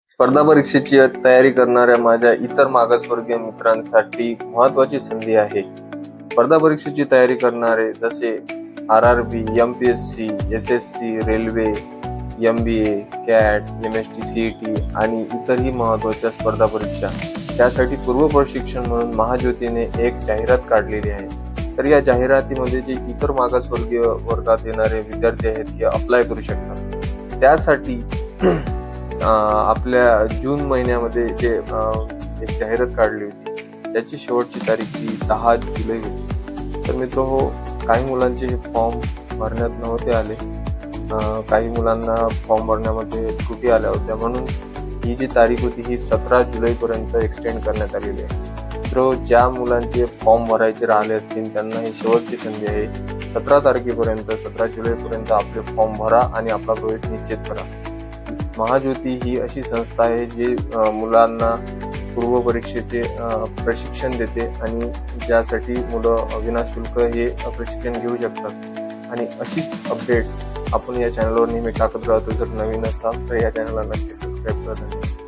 स्पर्धा परीक्षेची तयारी करणाऱ्या माझ्या इतर मागासवर्गीय मित्रांसाठी महत्त्वाची संधी आहे. स्पर्धा परीक्षेची तयारी करणारे जसे RRB, MPSC, SSC, railway, MBA, CAT, MST, CET आणि इतरही महत्त्वाच्या स्पर्धा परीक्षा त्यासाठी पूर्व प्रशिक्षण म्हणून महाज्योतीने एक जाहिरात काढलेली आहे. तर या जाहिरातीमध्ये जे इतर मागासवर्गीय वर्गात येणारे विद्यार्थी आहेत हे अप्लाय करू शकतात. त्यासाठी आपल्या जून महिन्यामध्ये जे एक जाहिरात काढली होती त्याची शेवटची तारीख ही 10 जुलै होती. तर मित्रहो, काही मुलांचे हे फॉर्म भरण्यात नव्हते आले, काही मुलांना फॉर्म भरण्यामध्ये त्रुटी आल्या होत्या, म्हणून ही जी तारीख होती ही 17 जुलैपर्यंत एक्सटेंड करण्यात आलेली आहे. तर ज्या मुलांचे फॉर्म भरायचे राहिले असतील त्यांना ही शेवटची संधी आहे. 17 जुलैपर्यंत आपले फॉर्म भरा आणि आपला प्रवेश निश्चित करा. महाज्योती ही अशी संस्था आहे जी मुलांना पूर्व परीक्षेचे प्रशिक्षण देते आणि ज्यासाठी मुलं विनाशुल्क हे प्रशिक्षण घेऊ शकतात. आणि अशीच अपडेट आपण या चॅनलवर नेहमी टाकत राहतो. जर नवीन असाल तर या चॅनलला नक्की सबस्क्राईब करा.